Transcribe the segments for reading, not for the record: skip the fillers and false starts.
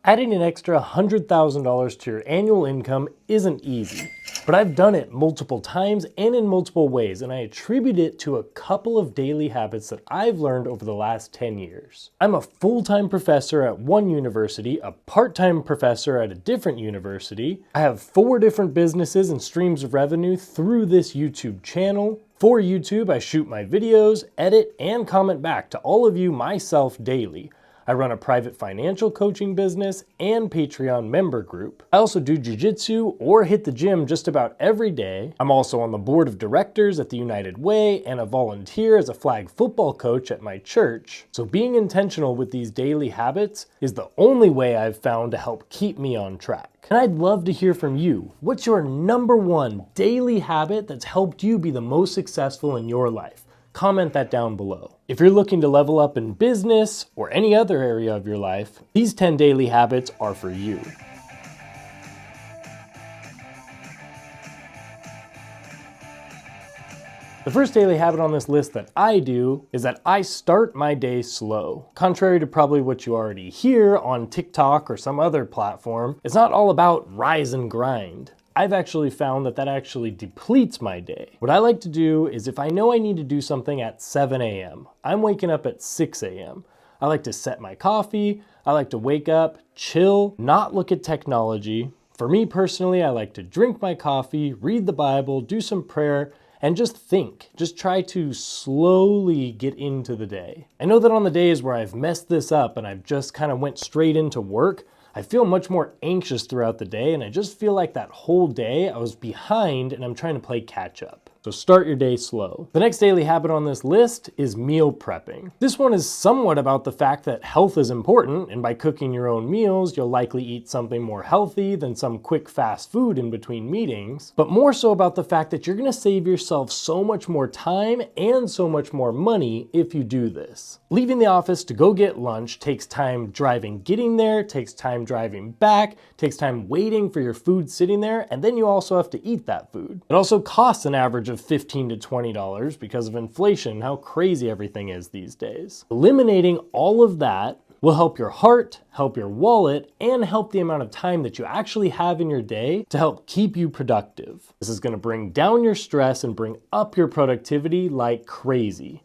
Adding an extra $100,000 to your annual income isn't easy, but I've done it multiple times and in multiple ways, and I attribute it to a couple of daily habits that I've learned over the last 10 years. I'm a full-time professor at one university, a part-time professor at a different university. I have 4 different businesses and streams of revenue through this YouTube channel. For YouTube, I shoot my videos, edit, and comment back to all of you myself daily. I run a private financial coaching business and Patreon member group. I also do jiu-jitsu or hit the gym just about every day. I'm also on the board of directors at the United Way and a volunteer as a flag football coach at my church. So being intentional with these daily habits is the only way I've found to help keep me on track. And I'd love to hear from you. What's your #1 daily habit that's helped you be the most successful in your life? Comment that down below. If you're looking to level up in business or any other area of your life, these 10 daily habits are for you. The first daily habit on this list that I do is that I start my day slow. Contrary to probably what you already hear on TikTok or some other platform, it's not all about rise and grind. I've actually found that that actually depletes my day. What I like to do is if I know I need to do something at 7 a.m., I'm waking up at 6 a.m. I like to set my coffee, I like to wake up, chill, not look at technology. For me personally, I like to drink my coffee, read the Bible, do some prayer, and just think. Just try to slowly get into the day. I know that on the days where I've messed this up and I've just kind of went straight into work, I feel much more anxious throughout the day, and I just feel like that whole day I was behind and I'm trying to play catch up. So start your day slow. The next daily habit on this list is meal prepping. This one is somewhat about the fact that health is important, and by cooking your own meals, you'll likely eat something more healthy than some quick fast food in between meetings, but more so about the fact that you're gonna save yourself so much more time and so much more money if you do this. Leaving the office to go get lunch takes time driving getting there, takes time driving back, takes time waiting for your food sitting there, and then you also have to eat that food. It also costs an average of $15 to $20 because of inflation, how crazy everything is these days. Eliminating all of that will help your heart, help your wallet, and help the amount of time that you actually have in your day to help keep you productive. This is gonna bring down your stress and bring up your productivity like crazy.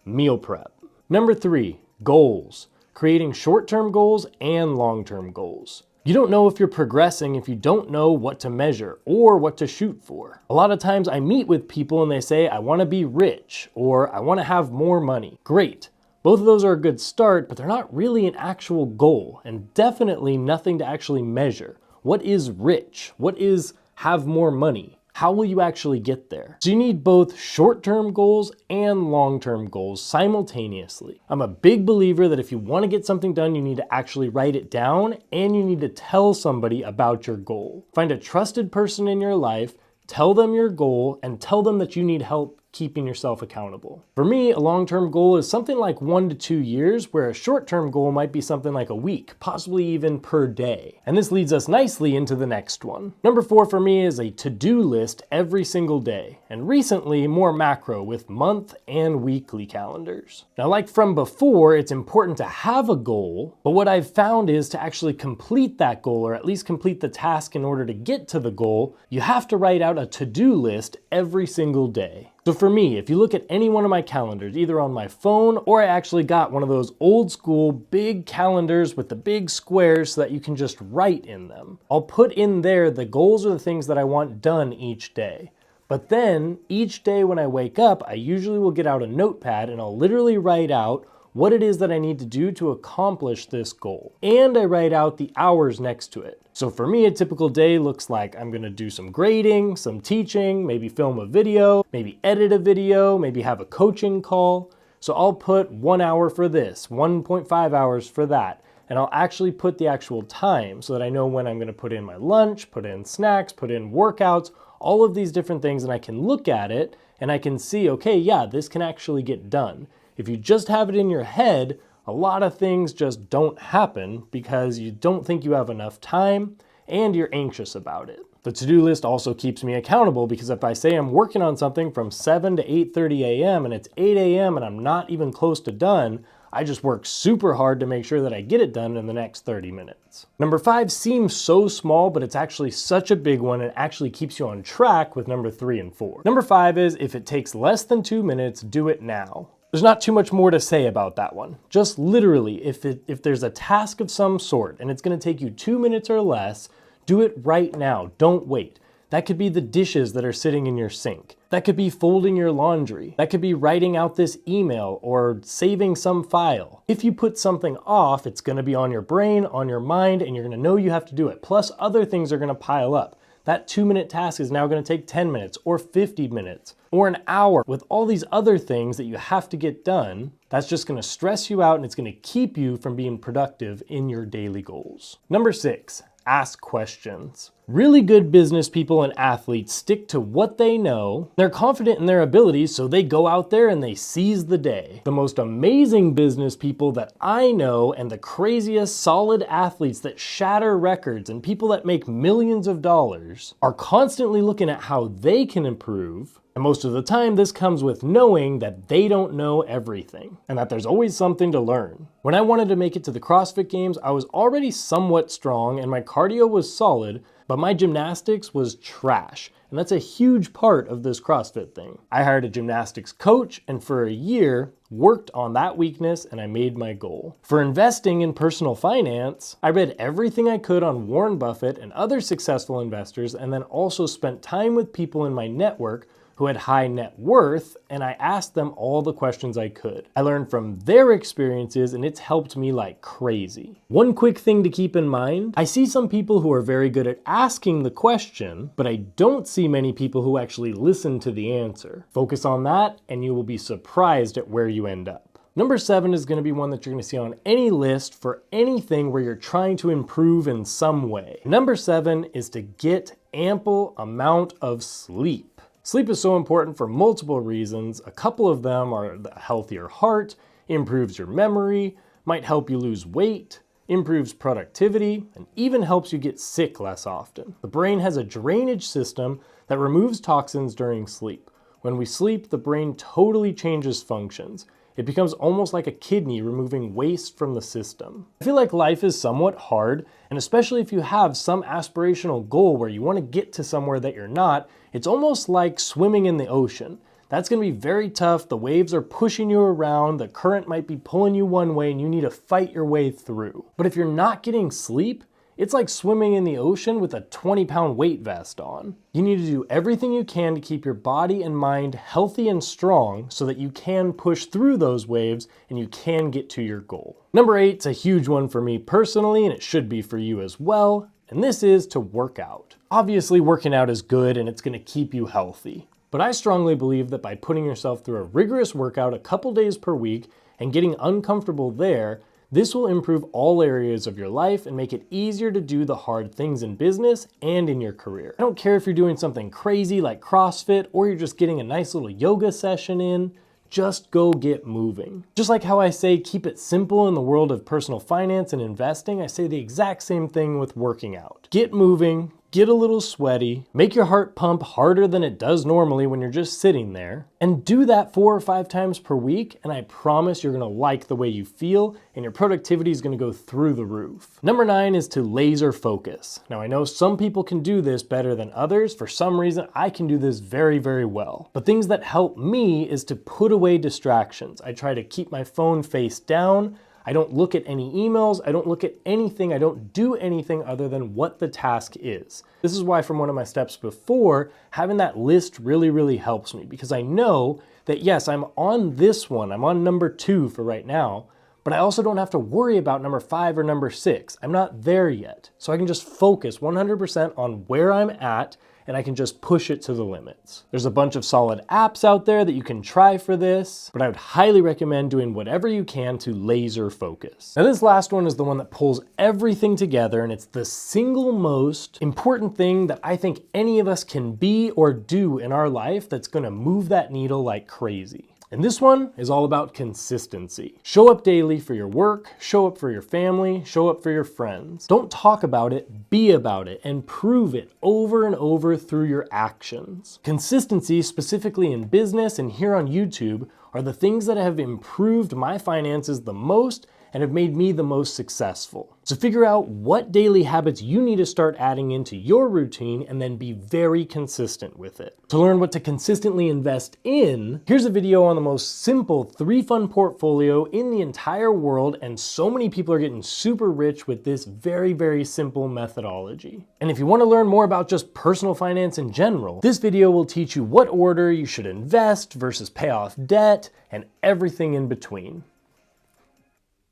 Meal prep. Number 3, goals. Creating short-term goals and long-term goals. You don't know if you're progressing if you don't know what to measure or what to shoot for. A lot of times I meet with people and they say, I want to be rich or I want to have more money. Great. Both of those are a good start, but they're not really an actual goal and definitely nothing to actually measure. What is rich? What is have more money? How will you actually get there? So you need both short-term goals and long-term goals simultaneously. I'm a big believer that if you want to get something done, you need to actually write it down and you need to tell somebody about your goal. Find a trusted person in your life, tell them your goal, and tell them that you need help keeping yourself accountable. For me, a long-term goal is something like 1 to 2 years, where a short-term goal might be something like a week, possibly even per day. And this leads us nicely into the next one. Number 4 for me is a to-do list every single day, and recently more macro with month and weekly calendars. Now, like from before, it's important to have a goal, but what I've found is to actually complete that goal, or at least complete the task in order to get to the goal, you have to write out a to-do list every single day. So for me, if you look at any one of my calendars, either on my phone or I actually got one of those old school big calendars with the big squares so that you can just write in them. I'll put in there the goals or the things that I want done each day. But then each day when I wake up, I usually will get out a notepad and I'll literally write out what it is that I need to do to accomplish this goal. And I write out the hours next to it. So for me, a typical day looks like I'm gonna do some grading, some teaching, maybe film a video, maybe edit a video, maybe have a coaching call. So I'll put 1 hour for this, 1.5 hours for that. And I'll actually put the actual time so that I know when I'm gonna put in my lunch, put in snacks, put in workouts, all of these different things, and I can look at it and I can see, okay, yeah, this can actually get done. If you just have it in your head, a lot of things just don't happen because you don't think you have enough time and you're anxious about it. The to-do list also keeps me accountable because if I say I'm working on something from 7 to 8:30 a.m. and it's 8 a.m. and I'm not even close to done, I just work super hard to make sure that I get it done in the next 30 minutes. Number 5 seems so small, but it's actually such a big one and actually keeps you on track with number 3 and 4. Number 5 is if it takes less than 2 minutes, do it now. There's not too much more to say about that one. Just literally, if there's a task of some sort and it's gonna take you 2 minutes or less, do it right now, don't wait. That could be the dishes that are sitting in your sink. That could be folding your laundry. That could be writing out this email or saving some file. If you put something off, it's gonna be on your brain, on your mind, and you're gonna know you have to do it. Plus other things are gonna pile up. That 2-minute task is now gonna take 10 minutes or 50 minutes or an hour with all these other things that you have to get done. That's just gonna stress you out and it's gonna keep you from being productive in your daily goals. Number 6, ask questions. Really good business people and athletes stick to what they know. They're confident in their abilities, so they go out there and they seize the day. The most amazing business people that I know and the craziest solid athletes that shatter records and people that make millions of dollars are constantly looking at how they can improve. And most of the time, this comes with knowing that they don't know everything and that there's always something to learn. When I wanted to make it to the CrossFit Games, I was already somewhat strong and my cardio was solid, but my gymnastics was trash. And that's a huge part of this CrossFit thing. I hired a gymnastics coach and for a year worked on that weakness and I made my goal. For investing in personal finance, I read everything I could on Warren Buffett and other successful investors and then also spent time with people in my network who had high net worth, and I asked them all the questions I could. I learned from their experiences and it's helped me like crazy. One quick thing to keep in mind, I see some people who are very good at asking the question, but I don't see many people who actually listen to the answer. Focus on that and you will be surprised at where you end up. Number 7 is gonna be one that you're gonna see on any list for anything where you're trying to improve in some way. Number 7 is to get ample amount of sleep. Sleep is so important for multiple reasons. A couple of them are a healthier heart, improves your memory, might help you lose weight, improves productivity, and even helps you get sick less often. The brain has a drainage system that removes toxins during sleep. When we sleep, the brain totally changes functions. It becomes almost like a kidney removing waste from the system. I feel like life is somewhat hard, and especially if you have some aspirational goal where you want to get to somewhere that you're not, it's almost like swimming in the ocean. That's gonna be very tough. The waves are pushing you around, the current might be pulling you one way, and you need to fight your way through. But if you're not getting sleep, it's like swimming in the ocean with a 20-pound weight vest on. You need to do everything you can to keep your body and mind healthy and strong so that you can push through those waves and you can get to your goal. Number 8 is a huge one for me personally, and it should be for you as well, and this is to work out. Obviously, working out is good and it's gonna keep you healthy. But I strongly believe that by putting yourself through a rigorous workout a couple days per week and getting uncomfortable there, this will improve all areas of your life and make it easier to do the hard things in business and in your career. I don't care if you're doing something crazy like CrossFit or you're just getting a nice little yoga session in, just go get moving. Just like how I say keep it simple in the world of personal finance and investing, I say the exact same thing with working out. Get moving, get a little sweaty, make your heart pump harder than it does normally when you're just sitting there, and do that 4 or 5 times per week, and I promise you're gonna like the way you feel, and your productivity is gonna go through the roof. Number 9 is to laser focus. Now I know some people can do this better than others. For some reason, I can do this very, very well. But things that help me is to put away distractions. I try to keep my phone face down. I don't look at any emails, I don't look at anything, I don't do anything other than what the task is. This is why from one of my steps before, having that list really, really helps me because I know that yes, I'm on this one, I'm on number 2 for right now, but I also don't have to worry about number 5 or number 6. I'm not there yet. So I can just focus 100% on where I'm at and I can just push it to the limits. There's a bunch of solid apps out there that you can try for this, but I would highly recommend doing whatever you can to laser focus. Now this last one is the one that pulls everything together, and it's the single most important thing that I think any of us can be or do in our life that's gonna move that needle like crazy. And this one is all about consistency. Show up daily for your work, show up for your family, show up for your friends. Don't talk about it, be about it, and prove it over and over through your actions. Consistency, specifically in business and here on YouTube, are the things that have improved my finances the most and have made me the most successful. So figure out what daily habits you need to start adding into your routine and then be very consistent with it. To learn what to consistently invest in, here's a video on the most simple 3-fund portfolio in the entire world, and so many people are getting super rich with this very, very simple methodology. And if you want to learn more about just personal finance in general, this video will teach you what order you should invest versus pay off debt and everything in between.